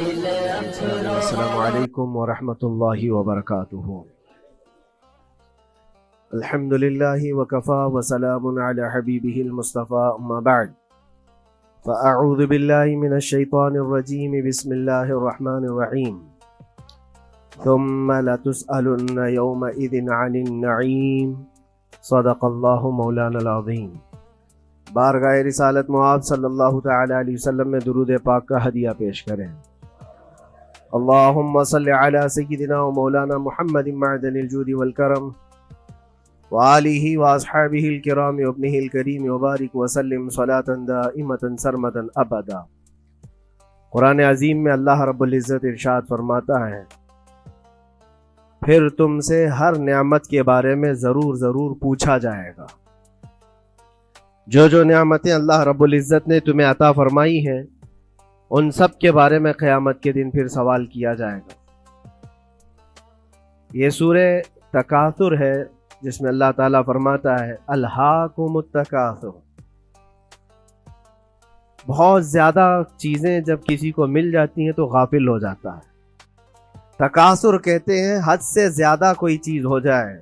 السلام علیکم ورحمۃ اللہ وبرکاتہ۔ الحمد للہ وکفا وسلام علی حبیبہ المصطفى اما بعد فاعوذ باللہ من الشیطان الرجیم بسم اللہ الرحمن الرحیم ثم لتسألن یومئذ عن النعیم صدق اللہ مولانا العظیم۔ بارگاہ رسالت معاذ صلی اللہ تعالی علیہ وسلم میں درود پاک کا ہدیہ پیش کریں۔ اللہم صلی علی سیدنا و مولانا محمد معدن الجود والکرم وآلہ واصحابہ الکرام وابنہ الکریم وبارک وسلم صلاۃ دائمۃ سرمدا ابدا۔ قرآن عظیم میں اللہ رب العزت ارشاد فرماتا ہے، پھر تم سے ہر نعمت کے بارے میں ضرور پوچھا جائے گا۔ جو نعمتیں اللہ رب العزت نے تمہیں عطا فرمائی ہیں ان سب کے بارے میں قیامت کے دن پھر سوال کیا جائے گا۔ یہ سورہ تکاثر ہے جس میں اللہ تعالیٰ فرماتا ہے الہاکم التکاثر۔ بہت زیادہ چیزیں جب کسی کو مل جاتی ہیں تو غافل ہو جاتا ہے۔ تکاثر کہتے ہیں حد سے زیادہ کوئی چیز ہو جائے،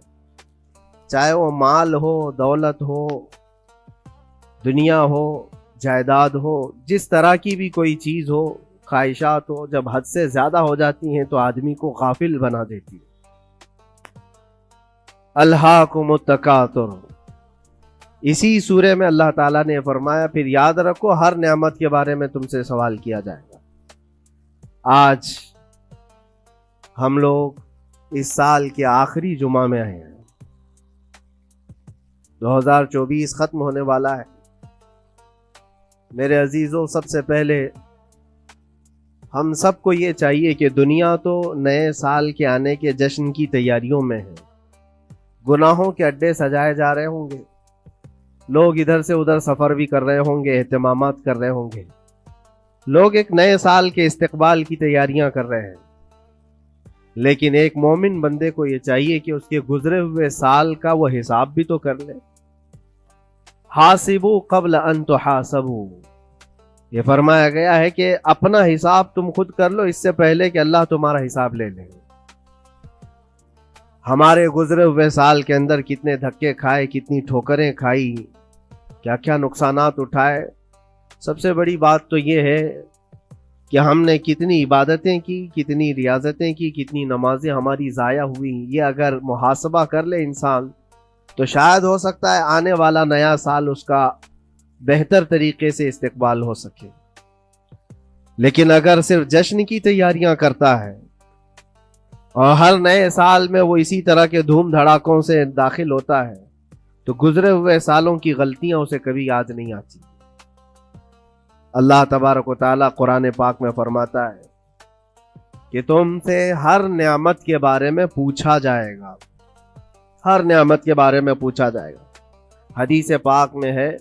چاہے وہ مال ہو، دولت ہو، دنیا ہو، جائیداد ہو، جس طرح کی بھی کوئی چیز ہو، خواہشات ہو، جب حد سے زیادہ ہو جاتی ہیں تو آدمی کو غافل بنا دیتی ہے۔ الہاکم التکاثر، اسی سورہ میں اللہ تعالیٰ نے فرمایا پھر یاد رکھو ہر نعمت کے بارے میں تم سے سوال کیا جائے گا۔ آج ہم لوگ اس سال کے آخری جمعہ میں آئے ہیں، 2024 ختم ہونے والا ہے۔ میرے عزیزوں، سب سے پہلے ہم سب کو یہ چاہیے کہ دنیا تو نئے سال کے آنے کے جشن کی تیاریوں میں ہے۔ گناہوں کے اڈے سجائے جا رہے ہوں گے، لوگ ادھر سے ادھر سفر بھی کر رہے ہوں گے، اہتمامات کر رہے ہوں گے، لوگ ایک نئے سال کے استقبال کی تیاریاں کر رہے ہیں۔ لیکن ایک مومن بندے کو یہ چاہیے کہ اس کے گزرے ہوئے سال کا وہ حساب بھی تو کر لے۔ حاسبوا قبل ان تحاسبوا، یہ فرمایا گیا ہے کہ اپنا حساب تم خود کر لو اس سے پہلے کہ اللہ تمہارا حساب لے لے۔ ہمارے گزرے ہوئے سال کے اندر کتنے دھکے کھائے، کتنی ٹھوکریں کھائی، کیا کیا نقصانات اٹھائے۔ سب سے بڑی بات تو یہ ہے کہ ہم نے کتنی عبادتیں کی، کتنی ریاضتیں کی، کتنی نمازیں ہماری ضائع ہوئی۔ یہ اگر محاسبہ کر لے انسان تو شاید ہو سکتا ہے آنے والا نیا سال اس کا بہتر طریقے سے استقبال ہو سکے۔ لیکن اگر صرف جشن کی تیاریاں کرتا ہے اور ہر نئے سال میں وہ اسی طرح کے دھوم دھڑاکوں سے داخل ہوتا ہے تو گزرے ہوئے سالوں کی غلطیاں اسے کبھی یاد نہیں آتی۔ اللہ تبارک و تعالیٰ قرآن پاک میں فرماتا ہے کہ تم سے ہر نعمت کے بارے میں پوچھا جائے گا، ہر نعمت کے بارے میں پوچھا جائے گا۔ حدیث پاک میں ہے،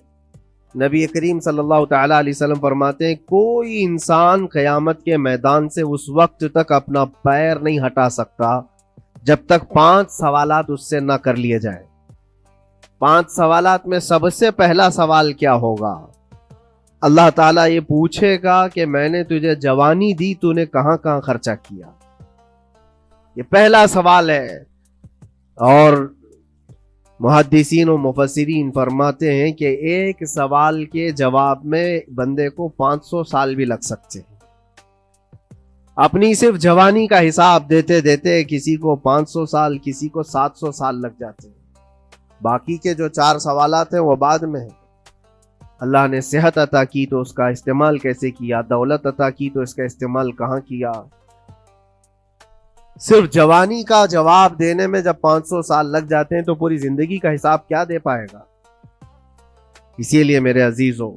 نبی کریم صلی اللہ تعالی علیہ وسلم فرماتے ہیں کوئی انسان قیامت کے میدان سے اس وقت تک اپنا پیر نہیں ہٹا سکتا جب تک 5 سوالات اس سے نہ کر لیے جائیں۔ 5 سوالات میں سب سے پہلا سوال کیا ہوگا؟ اللہ تعالیٰ یہ پوچھے گا کہ میں نے تجھے جوانی دی، تو نے کہاں کہاں خرچہ کیا؟ یہ پہلا سوال ہے۔ اور محدثین و مفسرین فرماتے ہیں کہ ایک سوال کے جواب میں بندے کو 500 سال بھی لگ سکتے ہیں۔ اپنی صرف جوانی کا حساب دیتے دیتے کسی کو 500 سال، کسی کو 700 سال لگ جاتے ہیں۔ باقی کے جو 4 سوالات ہیں وہ بعد میں ہیں۔ اللہ نے صحت عطا کی تو اس کا استعمال کیسے کیا، دولت عطا کی تو اس کا استعمال کہاں کیا۔ صرف جوانی کا جواب دینے میں جب 500 سال لگ جاتے ہیں تو پوری زندگی کا حساب کیا دے پائے گا؟ اسی لیے میرے عزیزوں،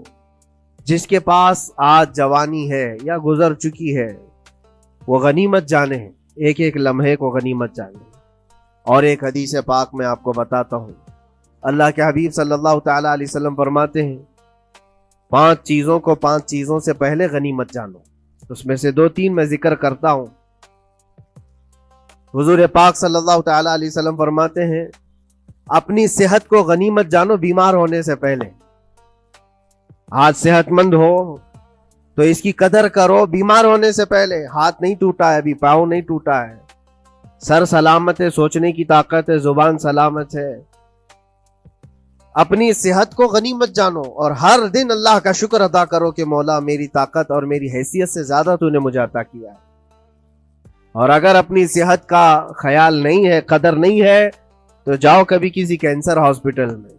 جس کے پاس آج جوانی ہے یا گزر چکی ہے وہ غنیمت جانے ہیں، ایک ایک لمحے کو غنیمت جانے۔ اور ایک حدیث پاک میں آپ کو بتاتا ہوں، اللہ کے حبیب صلی اللہ تعالی علیہ وسلم فرماتے ہیں 5 چیزوں کو 5 چیزوں سے پہلے غنیمت جانو۔ اس میں سے 2-3 میں ذکر کرتا ہوں۔ حضور پاک صلی اللہ تعالی علیہ وسلم فرماتے ہیں اپنی صحت کو غنیمت جانو بیمار ہونے سے پہلے۔ آج صحت مند ہو تو اس کی قدر کرو بیمار ہونے سے پہلے. ہاتھ نہیں ٹوٹا ہے ابھی, پاؤں نہیں ٹوٹا ہے, سر سلامت ہے, سوچنے کی طاقت ہے, زبان سلامت ہے. اپنی صحت کو غنیمت جانو اور ہر دن اللہ کا شکر ادا کرو کہ مولا میری طاقت اور میری حیثیت سے زیادہ تو نے مجھے عطا کیا ہے. اور اگر اپنی صحت کا خیال نہیں ہے, قدر نہیں ہے, تو جاؤ کبھی کسی کینسر ہاسپٹل میں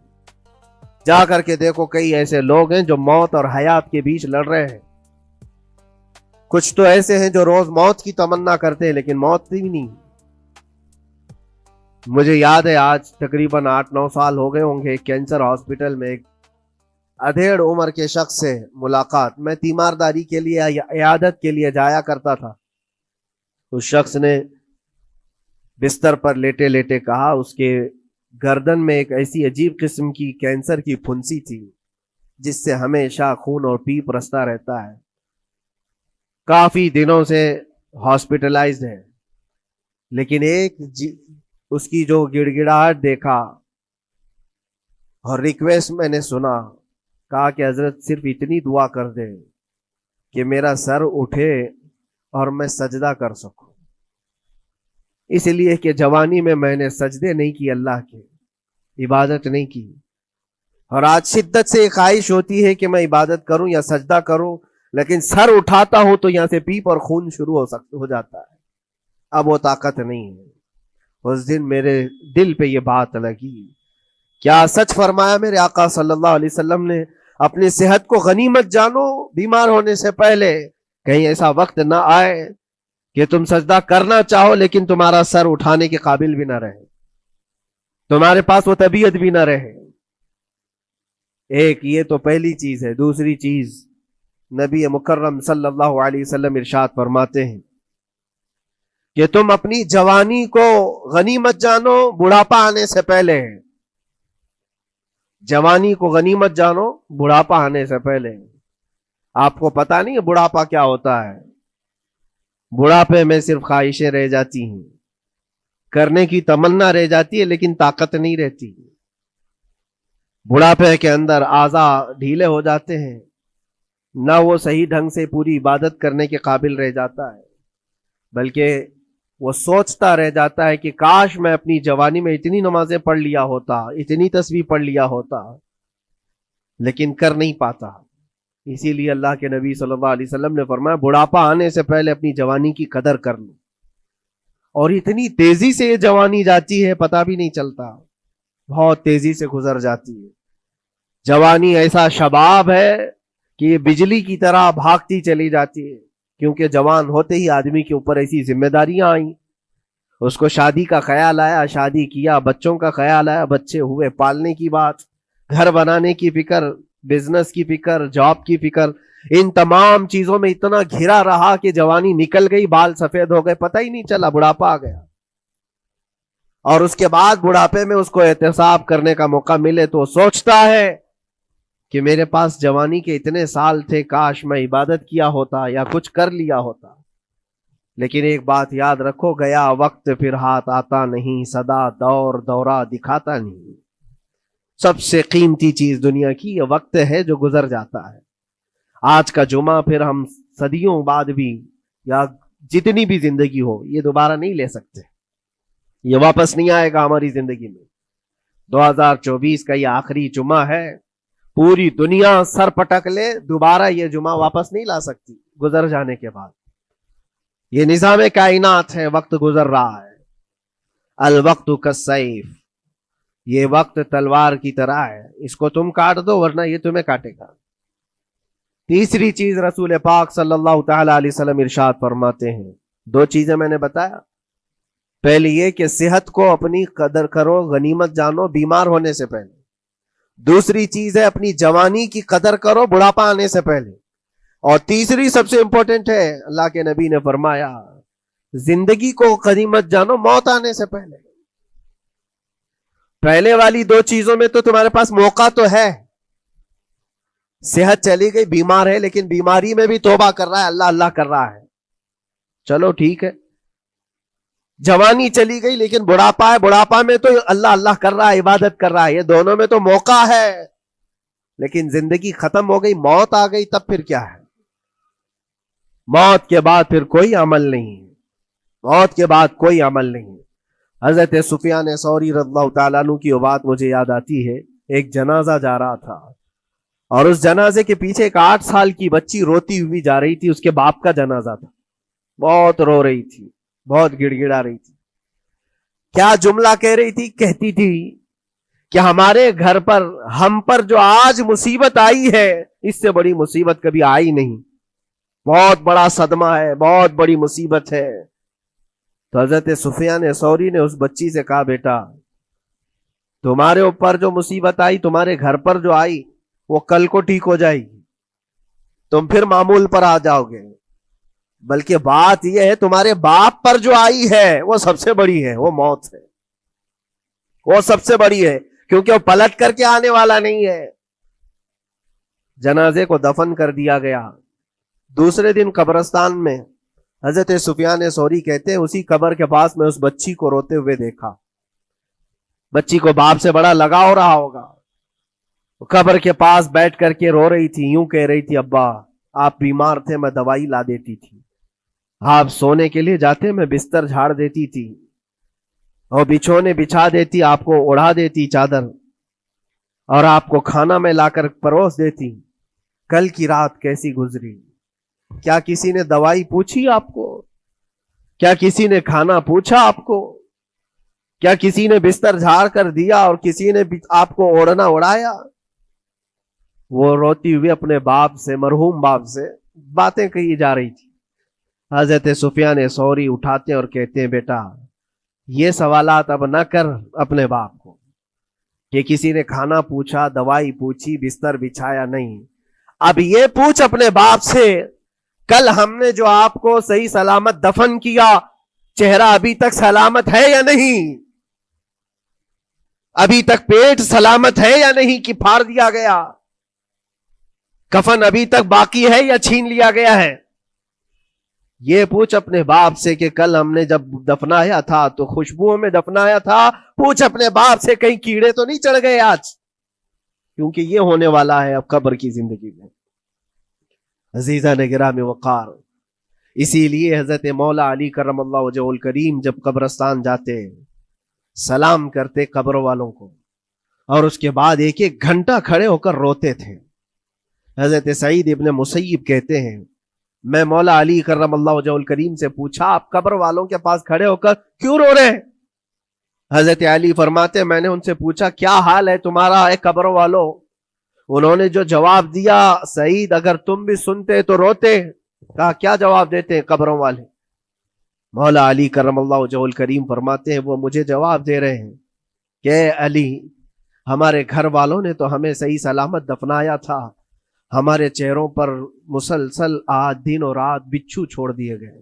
جا کر کے دیکھو, کئی ایسے لوگ ہیں جو موت اور حیات کے بیچ لڑ رہے ہیں. کچھ تو ایسے ہیں جو روز موت کی تمنا کرتے ہیں لیکن موت بھی نہیں. مجھے یاد ہے آج تقریباً 8-9 سال ہو گئے ہوں گے, کینسر ہاسپٹل میں ایک ادھیڑ عمر کے شخص سے ملاقات. میں تیمارداری کے لیے, عیادت کے لیے جایا کرتا تھا. اس شخص نے بستر پر لیٹے لیٹے کہا اس کے گردن میں ایک ایسی عجیب قسم کی کینسر کی پھنسی تھی جس سے ہمیشہ خون اور پیپ رستا رہتا ہے. کافی دنوں سے ہاسپٹلائزڈ ہے, لیکن اس کی جو گڑ گڑاہٹ دیکھا اور ریکویسٹ میں نے سنا, کہا کہ حضرت صرف اتنی دعا کر دے کہ میرا سر اٹھے اور میں سجدہ کر سکوں. اس لیے کہ جوانی میں نے سجدے نہیں کی, اللہ کے عبادت نہیں کی, اور آج شدت سے خواہش ہوتی ہے کہ میں عبادت کروں یا سجدہ کروں, لیکن سر اٹھاتا ہوں تو یہاں سے پیپ اور خون شروع ہو جاتا ہے. اب وہ طاقت نہیں ہے. اس دن میرے دل پہ یہ بات لگی, کیا سچ فرمایا میرے آقا صلی اللہ علیہ وسلم نے, اپنی صحت کو غنیمت جانو بیمار ہونے سے پہلے. کہیں ایسا وقت نہ آئے کہ تم سجدہ کرنا چاہو لیکن تمہارا سر اٹھانے کے قابل بھی نہ رہے, تمہارے پاس وہ طبیعت بھی نہ رہے. ایک یہ تو پہلی چیز ہے. دوسری چیز, نبی مکرم صلی اللہ علیہ وسلم ارشاد فرماتے ہیں کہ تم اپنی جوانی کو غنیمت جانو بڑھاپا آنے سے پہلے. جوانی کو غنیمت جانو بڑھاپا آنے سے پہلے. آپ کو پتا نہیں بڑھاپا کیا ہوتا ہے؟ بڑھاپے میں صرف خواہشیں رہ جاتی ہیں, کرنے کی تمنا رہ جاتی ہے لیکن طاقت نہیں رہتی. بڑھاپے کے اندر اعضاء ڈھیلے ہو جاتے ہیں, نہ وہ صحیح ڈھنگ سے پوری عبادت کرنے کے قابل رہ جاتا ہے, بلکہ وہ سوچتا رہ جاتا ہے کہ کاش میں اپنی جوانی میں اتنی نمازیں پڑھ لیا ہوتا, اتنی تسبیح پڑھ لیا ہوتا, لیکن کر نہیں پاتا. اسی لیے اللہ کے نبی صلی اللہ علیہ وسلم نے فرمایا بڑھاپا آنے سے پہلے اپنی جوانی کی قدر کر لو. اور اتنی تیزی سے یہ جوانی جاتی ہے پتہ بھی نہیں چلتا, بہت تیزی سے گزر جاتی ہے. جوانی ایسا شباب ہے کہ یہ بجلی کی طرح بھاگتی چلی جاتی ہے, کیونکہ جوان ہوتے ہی آدمی کے اوپر ایسی ذمہ داریاں آئیں. اس کو شادی کا خیال آیا, شادی کیا, بچوں کا خیال آیا, بچے ہوئے, پالنے کی بات, گھر بنانے کی فکر, بزنس کی فکر, جاب کی فکر. ان تمام چیزوں میں اتنا گھرا رہا کہ جوانی نکل گئی, بال سفید ہو گئے, پتہ ہی نہیں چلا, بڑھاپا آ گیا. اور اس کے بعد بڑھاپے میں اس کو احتساب کرنے کا موقع ملے تو سوچتا ہے کہ میرے پاس جوانی کے اتنے سال تھے, کاش میں عبادت کیا ہوتا یا کچھ کر لیا ہوتا. لیکن ایک بات یاد رکھو, گیا وقت پھر ہاتھ آتا نہیں, سدا دور دورہ دکھاتا نہیں. سب سے قیمتی چیز دنیا کی یہ وقت ہے جو گزر جاتا ہے. آج کا جمعہ پھر ہم صدیوں بعد بھی یا جتنی بھی زندگی ہو یہ دوبارہ نہیں لے سکتے, یہ واپس نہیں آئے گا ہماری زندگی میں. 2024 کا یہ آخری جمعہ ہے, پوری دنیا سر پٹک لے دوبارہ یہ جمعہ واپس نہیں لا سکتی گزر جانے کے بعد. یہ نظام کائنات ہے, وقت گزر رہا ہے. الوقت کالسیف, یہ وقت تلوار کی طرح ہے, اس کو تم کاٹ دو ورنہ یہ تمہیں کاٹے گا. تیسری چیز رسول پاک صلی اللہ تعالی علیہ وسلم ارشاد فرماتے ہیں, 2 چیزیں میں نے بتایا. پہلی یہ کہ صحت کو اپنی قدر کرو, غنیمت جانو بیمار ہونے سے پہلے. دوسری چیز ہے اپنی جوانی کی قدر کرو بڑھاپا آنے سے پہلے. اور تیسری سب سے امپورٹنٹ ہے, اللہ کے نبی نے فرمایا زندگی کو غنیمت جانو موت آنے سے پہلے. پہلے والی 2 چیزوں میں تو تمہارے پاس موقع تو ہے. صحت چلی گئی, بیمار ہے, لیکن بیماری میں بھی توبہ کر رہا ہے, اللہ اللہ کر رہا ہے, چلو ٹھیک ہے. جوانی چلی گئی لیکن بڑھاپا ہے, بڑھاپا میں تو اللہ اللہ کر رہا ہے, عبادت کر رہا ہے. یہ دونوں میں تو موقع ہے, لیکن زندگی ختم ہو گئی, موت آ گئی, تب پھر کیا ہے؟ موت کے بعد پھر کوئی عمل نہیں ہے، موت کے بعد کوئی عمل نہیں ہے۔ حضرت سفیان ثوری رضی اللہ تعالیٰ عنہ کی وہ بات مجھے یاد آتی ہے، ایک جنازہ جا رہا تھا اور اس جنازے کے پیچھے ایک 8 سال کی بچی روتی ہوئی جا رہی تھی، اس کے باپ کا جنازہ تھا، بہت رو رہی تھی، بہت گڑ گڑا رہی تھی۔ کیا جملہ کہہ رہی تھی؟ کہتی تھی کہ ہمارے گھر پر، ہم پر جو آج مصیبت آئی ہے، اس سے بڑی مصیبت کبھی آئی نہیں، بہت بڑا صدمہ ہے، بہت بڑی مصیبت ہے۔ تو حضرت سفیان ثوری نے اس بچی سے کہا، بیٹا تمہارے اوپر جو مصیبت آئی، تمہارے گھر پر جو آئی، وہ کل کو ٹھیک ہو جائے گی، تم پھر معمول پر آ جاؤ گے، بلکہ بات یہ ہے تمہارے باپ پر جو آئی ہے وہ سب سے بڑی ہے، وہ موت ہے، وہ سب سے بڑی ہے، کیونکہ وہ پلٹ کر کے آنے والا نہیں ہے۔ جنازے کو دفن کر دیا گیا۔ دوسرے دن قبرستان میں حضرت سفیان ثوری کہتے ہیں اسی قبر کے پاس میں اس بچی کو روتے ہوئے دیکھا۔ بچی کو باپ سے بڑا لگاؤ رہا ہوگا، قبر کے پاس بیٹھ کر کے رو رہی تھی، یوں کہہ رہی تھی، ابا آپ بیمار تھے، میں دوائی لا دیتی تھی، آپ سونے کے لیے جاتے میں بستر جھاڑ دیتی تھی اور بچھونے بچھا دیتی، آپ کو اڑا دیتی چادر، اور آپ کو کھانا میں لا کر پروس دیتی۔ کل کی رات کیسی گزری؟ کیا کسی نے دوائی پوچھی آپ کو؟ کیا کسی نے کھانا پوچھا آپ کو؟ کیا کسی نے بستر جھاڑ کر دیا اور کسی نے آپ کو اوڑھنا اڑایا؟ وہ روتی ہوئی اپنے باپ سے، مرحوم باپ سے باتیں کہی جا رہی تھی۔ حضرت سفیان ثوری اٹھاتے اور کہتے ہیں، بیٹا یہ سوالات اب نہ کر اپنے باپ کو کہ کسی نے کھانا پوچھا، دوائی پوچھی، بستر بچھایا، نہیں، اب یہ پوچھ اپنے باپ سے، کل ہم نے جو آپ کو صحیح سلامت دفن کیا، چہرہ ابھی تک سلامت ہے یا نہیں؟ ابھی تک پیٹ سلامت ہے یا نہیں کہ پھاڑ دیا گیا؟ کفن ابھی تک باقی ہے یا چھین لیا گیا ہے؟ یہ پوچھ اپنے باپ سے کہ کل ہم نے جب دفنایا تھا تو خوشبوؤں میں دفنایا تھا، پوچھ اپنے باپ سے کہیں کیڑے تو نہیں چڑھ گئے آج، کیونکہ یہ ہونے والا ہے اب قبر کی زندگی میں۔ عزیزان گرامی وقار، اسی لیے حضرت مولا علی کرم اللہ وجہہ الکریم جب قبرستان جاتے سلام کرتے قبر والوں کو، اور اس کے بعد 1 گھنٹہ کھڑے ہو کر روتے تھے۔ حضرت سعید ابن مسیب کہتے ہیں، میں مولا علی کرم اللہ وجہہ الکریم سے پوچھا، آپ قبر والوں کے پاس کھڑے ہو کر کیوں رو رہے ہیں؟ حضرت علی فرماتے، میں نے ان سے پوچھا کیا حال ہے تمہارا اے قبر والوں؟ انہوں نے جو جواب دیا، سعید اگر تم بھی سنتے تو روتے۔ کہا کیا جواب دیتے ہیں قبروں والے؟ مولا علی کرم اللہ وجہہ الکریم فرماتے ہیں، وہ مجھے جواب دے رہے ہیں کہ اے علی، ہمارے گھر والوں نے تو ہمیں صحیح سلامت دفنایا تھا، ہمارے چہروں پر مسلسل آج دن اور رات بچھو چھوڑ دیے گئے،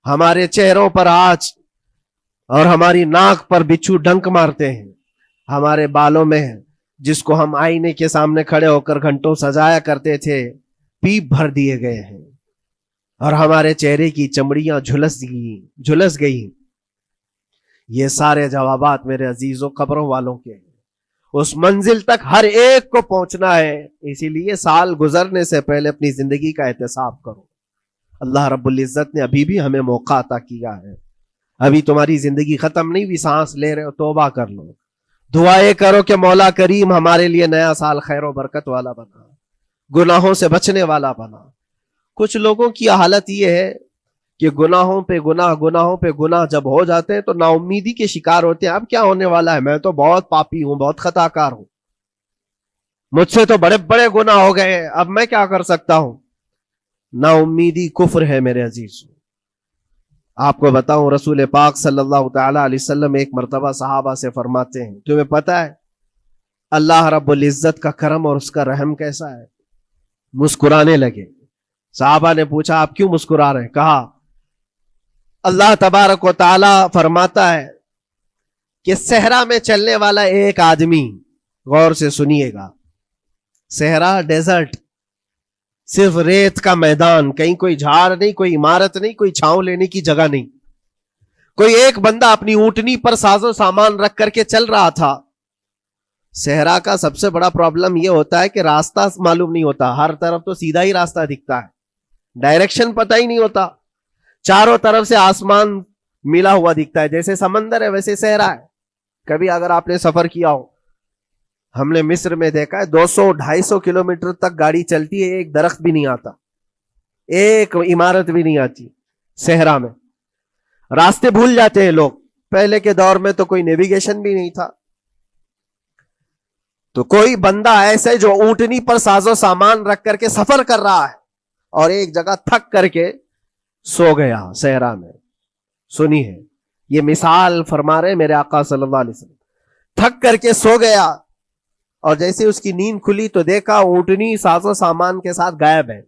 ہمارے چہروں پر آج اور ہماری ناک پر بچھو ڈنک مارتے ہیں، ہمارے بالوں میں جس کو ہم آئینے کے سامنے کھڑے ہو کر گھنٹوں سجایا کرتے تھے، پیپ بھر دیے گئے ہیں، اور ہمارے چہرے کی چمڑیاں جھلس گئی۔ یہ سارے جوابات میرے عزیزوں قبروں والوں کے ہیں۔ اس منزل تک ہر ایک کو پہنچنا ہے، اسی لیے سال گزرنے سے پہلے اپنی زندگی کا احتساب کرو۔ اللہ رب العزت نے ابھی بھی ہمیں موقع عطا کیا ہے، ابھی تمہاری زندگی ختم نہیں ہوئی، سانس لے رہے ہو، توبہ کر لو، دعائیں کرو کہ مولا کریم ہمارے لیے نیا سال خیر و برکت والا بنا، گناہوں سے بچنے والا بنا۔ کچھ لوگوں کی حالت یہ ہے کہ گناہوں پہ گناہ جب ہو جاتے ہیں تو نا امیدی کے شکار ہوتے ہیں، اب کیا ہونے والا ہے، میں تو بہت پاپی ہوں، بہت خطا کار ہوں، مجھ سے تو بڑے بڑے گناہ ہو گئے، اب میں کیا کر سکتا ہوں؟ نا امیدی کفر ہے میرے عزیز۔ آپ کو بتاؤں، رسول پاک صلی اللہ تعالی علیہ وسلم ایک مرتبہ صحابہ سے فرماتے ہیں، تمہیں پتا ہے اللہ رب العزت کا کرم اور اس کا رحم کیسا ہے؟ مسکرانے لگے۔ صحابہ نے پوچھا آپ کیوں مسکرا رہے ہیں؟ کہا اللہ تبارک و تعالی فرماتا ہے کہ صحرا میں چلنے والا ایک آدمی، غور سے سنیے گا، صحرا ڈیزرٹ، صرف ریت کا میدان، کہیں کوئی جھاڑ نہیں، کوئی عمارت نہیں، کوئی چھاؤں لینے کی جگہ نہیں، کوئی ایک بندہ اپنی اونٹنی پر ساز و سامان رکھ کر کے چل رہا تھا۔ صحرا کا سب سے بڑا پرابلم یہ ہوتا ہے کہ راستہ معلوم نہیں ہوتا، ہر طرف تو سیدھا ہی راستہ دکھتا ہے، ڈائریکشن پتہ ہی نہیں ہوتا. چاروں طرف سے آسمان ملا ہوا دکھتا ہے, جیسے سمندر ہے ویسے صحرا ہے. کبھی اگر آپ نے سفر کیا ہو, ہم نے مصر میں دیکھا ہے 200-250 کلومیٹر تک گاڑی چلتی ہے, ایک درخت بھی نہیں آتا, ایک عمارت بھی نہیں آتی صحرا میں. راستے بھول جاتے ہیں لوگ. پہلے کے دور میں تو کوئی نیویگیشن بھی نہیں تھا. تو کوئی بندہ ایسے جو اونٹنی پر ساز و سامان رکھ کر کے سفر کر رہا ہے اور ایک جگہ تھک کر کے سو گیا صحرا میں. سنی ہے یہ مثال فرما رہے میرے آقا صلی اللہ علیہ وسلم. تھک کر کے سو گیا اور جیسے اس کی نیند کھلی تو دیکھا اونٹنی ساز و سامان کے ساتھ غائب ہے,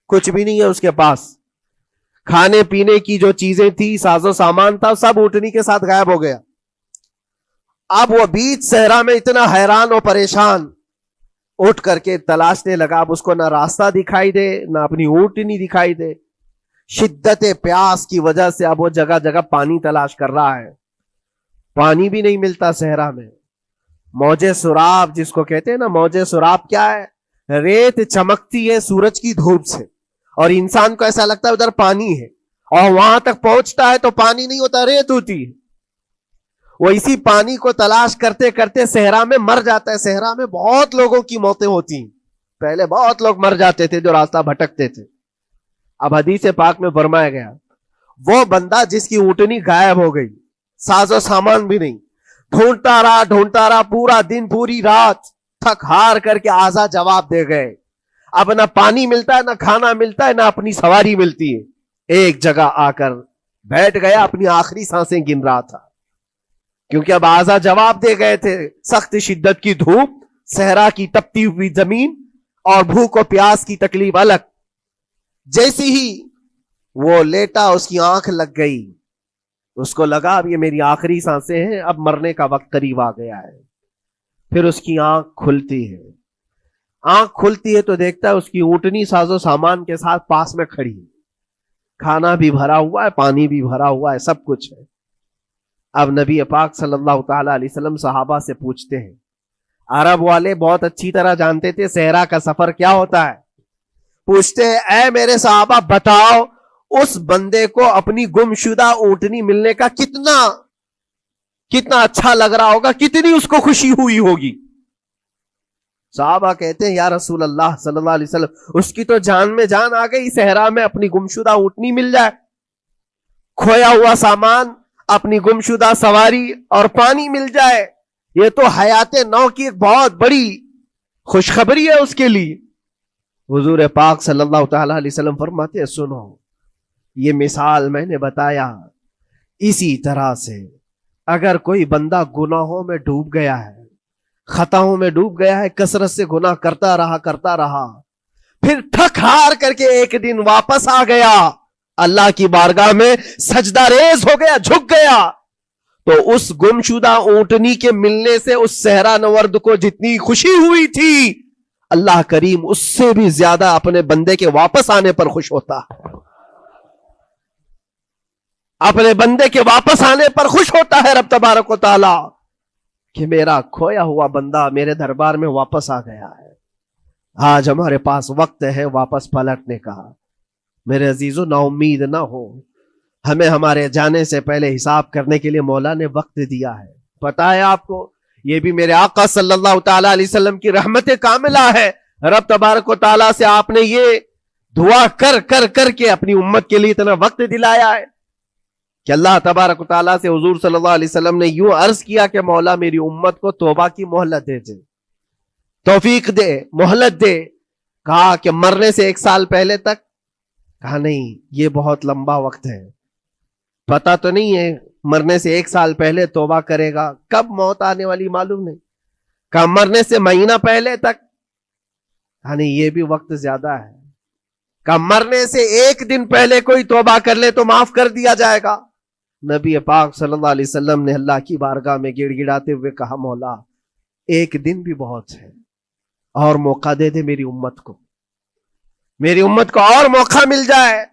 کچھ بھی نہیں ہے اس کے پاس. کھانے پینے کی جو چیزیں تھی, ساز و سامان تھا, سب اونٹنی کے ساتھ غائب ہو گیا. اب وہ بیچ صحرا میں اتنا حیران و پریشان, اٹھ کر کے تلاشنے لگا. اب اس کو نہ راستہ دکھائی دے نہ اپنی اونٹنی دکھائی دے. شدت پیاس کی وجہ سے اب وہ جگہ جگہ پانی تلاش کر رہا ہے, پانی بھی نہیں ملتا صحرا میں. موج سراب جس کو کہتے ہیں نا, موج سراب کیا ہے؟ ریت چمکتی ہے سورج کی دھوپ سے اور انسان کو ایسا لگتا ہے ادھر پانی ہے, اور وہاں تک پہنچتا ہے تو پانی نہیں ہوتا, ریت ہوتی ہے. وہ اسی پانی کو تلاش کرتے کرتے صحرا میں مر جاتا ہے. صحرا میں بہت لوگوں کی موتیں ہوتی ہیں, پہلے بہت لوگ مر جاتے تھے جو راستہ بھٹکتے تھے. اب حدیث پاک میں فرمایا گیا وہ بندہ جس کی اونٹنی غائب ہو گئی, ساز و سامان بھی نہیں, ڈھونڈتا رہا پورا دن پوری رات, تھک ہار کر کے آزا جواب دے گئے. اب نہ پانی ملتا ہے, نہ کھانا ملتا ہے, نہ اپنی سواری ملتی ہے. ایک جگہ آ کر بیٹھ گیا, اپنی آخری سانسیں گن رہا تھا, کیونکہ اب آزا جواب دے گئے تھے. سخت شدت کی دھوپ, صحرا کی تپتی ہوئی زمین اور بھوک و پیاس کی تکلیف الگ. جیسی ہی وہ لیٹا اس کی آنکھ لگ گئی, اس کو لگا اب یہ میری آخری سانسیں ہیں, اب مرنے کا وقت قریب آ گیا ہے. پھر اس کی آنکھ کھلتی ہے. آنکھ کھلتی ہے تو دیکھتا ہے اس کی اونٹنی ساز و سامان کے ساتھ پاس میں کھڑی ہے, کھانا بھی بھرا ہوا ہے, پانی بھی بھرا ہوا ہے, سب کچھ ہے. اب نبی پاک صلی اللہ تعالی علیہ وسلم صحابہ سے پوچھتے ہیں, عرب والے بہت اچھی طرح جانتے تھے صحرا کا سفر کیا ہوتا ہے. پوچھتے ہیں اے میرے صحابہ بتاؤ اس بندے کو اپنی گمشدہ اونٹنی ملنے کا کتنا اچھا لگ رہا ہوگا, کتنی اس کو خوشی ہوئی ہوگی. صحابہ کہتے ہیں یا رسول اللہ صلی اللہ علیہ وسلم اس کی تو جان میں جان آ گئی, صحرا میں اپنی گمشدہ اونٹنی مل جائے, کھویا ہوا سامان, اپنی گمشدہ سواری اور پانی مل جائے, یہ تو حیات نو کی ایک بہت بڑی خوشخبری ہے اس کے لیے. حضور پاک صلی اللہ تعالی علیہ وسلم فرماتے ہیں سنو, یہ مثال میں نے بتایا, اسی طرح سے اگر کوئی بندہ گناہوں میں ڈوب گیا ہے, خطاؤں میں ڈوب گیا ہے, کثرت سے گناہ کرتا رہا, پھر تھک ہار کر کے ایک دن واپس آ گیا, اللہ کی بارگاہ میں سجدہ ریز ہو گیا, جھک گیا, تو اس گمشدہ اونٹنی کے ملنے سے اس صحرا نورد کو جتنی خوشی ہوئی تھی, اللہ کریم اس سے بھی زیادہ اپنے بندے کے واپس آنے پر خوش ہوتا ہے. اپنے بندے کے واپس آنے پر خوش ہوتا ہے رب تبارک و تعالی کہ میرا کھویا ہوا بندہ میرے دربار میں واپس آ گیا ہے. آج ہمارے پاس وقت ہے واپس پلٹنے کا. میرے عزیزو نا امید نہ ہو, ہمیں ہمارے جانے سے پہلے حساب کرنے کے لیے مولا نے وقت دیا ہے. پتا ہے آپ کو, یہ بھی میرے آقا صلی اللہ تعالی علیہ وسلم کی رحمت کاملہ ہے. رب تبارک و تعالیٰ سے آپ نے یہ دعا کر کے اپنی امت کے لیے اتنا وقت دلایا ہے کہ اللہ تبارک و تعالیٰ سے حضور صلی اللہ علیہ وسلم نے یوں عرض کیا کہ مولا میری امت کو توبہ کی مہلت دے, توفیق دے, مہلت دے. کہا کہ مرنے سے 1 سال پہلے تک؟ کہا نہیں, یہ بہت لمبا وقت ہے, پتا تو نہیں ہے مرنے سے 1 سال پہلے توبہ کرے گا, کب موت آنے والی معلوم نہیں. کہا مرنے سے مہینہ پہلے تک؟ کہا نہیں, یہ بھی وقت زیادہ ہے. کہا مرنے سے 1 دن پہلے کوئی توبہ کر لے تو معاف کر دیا جائے گا. نبی پاک صلی اللہ علیہ وسلم نے اللہ کی بارگاہ میں گڑ گڑاتے ہوئے کہا مولا 1 دن بھی بہت ہے, اور موقع دے دے میری امت کو, میری امت کو اور موقع مل جائے.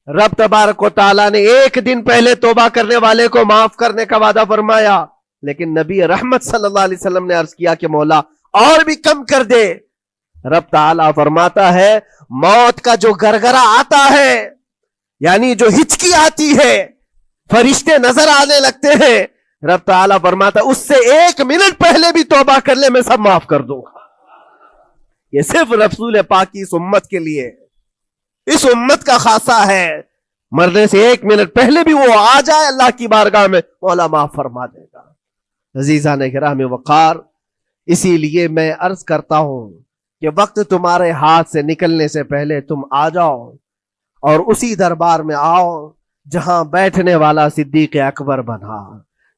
رب تبارک و تعالیٰ نے 1 دن پہلے توبہ کرنے والے کو معاف کرنے کا وعدہ فرمایا, لیکن نبی رحمت صلی اللہ علیہ وسلم نے عرض کیا کہ مولا اور بھی کم کر دے. رب تعالیٰ فرماتا ہے موت کا جو گرگرا آتا ہے، یعنی جو ہچکی آتی ہے، فرشتے نظر آنے لگتے ہیں، رب تعالیٰ فرماتا ہے اس سے 1 منٹ پہلے بھی توبہ کر لے میں سب معاف کر دوں گا۔ یہ صرف رسول پاک کی اس امت کے لیے، اس امت کا خاصہ ہے، مرنے سے 1 منٹ پہلے بھی وہ آ جائے اللہ کی بارگاہ میں، مولا معاف فرما دے گا۔ عزیزان کرام وقار، اسی لیے میں عرض کرتا ہوں کہ وقت تمہارے ہاتھ سے نکلنے سے پہلے تم آ جاؤ اور اسی دربار میں آؤ جہاں بیٹھنے والا صدیق اکبر بنا،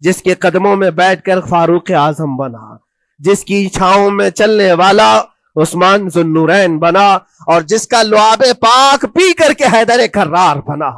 جس کے قدموں میں بیٹھ کر فاروق اعظم بنا، جس کی چھاؤں میں چلنے والا عثمان ذو النورین بنا، اور جس کا لعاب پاک پی کر کے حیدر کرار بنا۔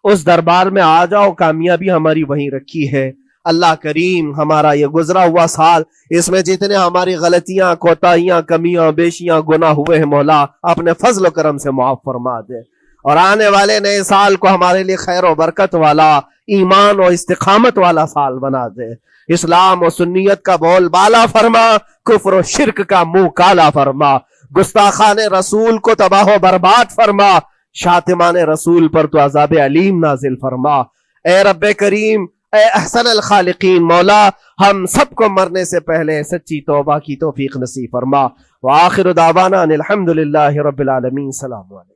اس دربار میں آ جاؤ، کامیابی ہماری وہیں رکھی ہے۔ اللہ کریم ہمارا یہ گزرا ہوا سال، اس میں جتنے ہماری غلطیاں، کوتاہیاں، کمیاں، بیشیاں، گناہ ہوئے ہیں، مولا اپنے فضل و کرم سے معاف فرما دے، اور آنے والے نئے سال کو ہمارے لیے خیر و برکت والا، ایمان و استقامت والا سال بنا دے۔ اسلام و سنیت کا بول بالا فرما، کفر و شرک کا منہ کالا فرما، گستاخان رسول کو تباہ و برباد فرما، شاتمان رسول پر تو عذاب علیم نازل فرما۔ اے رب کریم، اے احسن الخالقین، مولا ہم سب کو مرنے سے پہلے سچی توبہ کی توفیق نصیب فرما۔ وآخر دعوانا ان الحمدللہ رب العالمین۔ السلام علیکم۔